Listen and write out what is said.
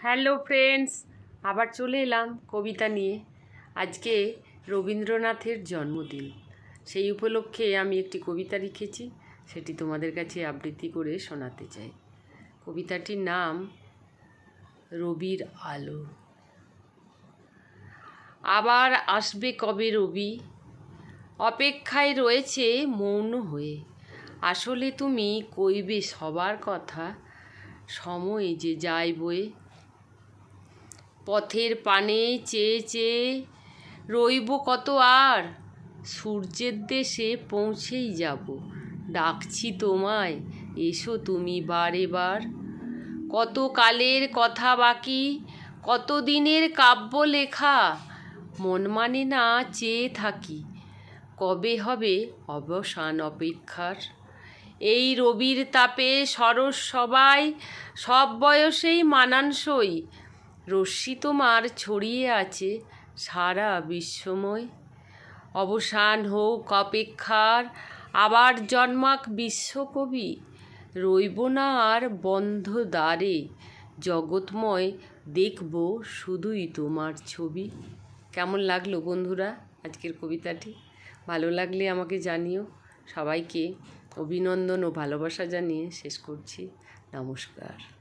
Hello friends, আবার চলে এলাম কবিতা নিয়ে। আজকে রবীন্দ্রনাথের জন্মদিন, সেই উপলক্ষে আমি একটি কবিতা লিখেছি, সেটি তোমাদের কাছে আবৃত্তি করে শোনাতে চাই। কবিতাটির নাম রবির আলো। আবার আসবে কবে রবি, অপেক্ষায় রয়েছে মৌন হয়ে। আসলে তুমি কইবে সবার কথা, সময় যে যায় বয়ে। পথের পানে চেয়ে চেয়ে রইব কত আর, সূর্যের দেশে পৌঁছেই যাব। ডাকছি তোমায়, এসো তুমি বারে বার। কত কালের কথা বাকি, কত দিনের কাব্য লেখা, মন মানে না চেয়ে থাকি, কবে হবে অবসান অপেক্ষার। এই রবির তাপে সরস সবাই, সব বয়সেই মানানসই। রশ্মি তোমার ছড়িয়ে আছে সারা বিশ্বময়। অবসান হোক অপেক্ষার, আবার জন্মাক বিশ্বকবি। রইব না আর বন্ধ দ্বারে, জগৎময় দেখব শুধুই তোমার ছবি। কেমন লাগলো বন্ধুরা আজকের কবিতাটি? ভালো লাগলে আমাকে জানিও। সবাইকে অভিনন্দন ও ভালোবাসা জানিয়ে শেষ করছি। নমস্কার।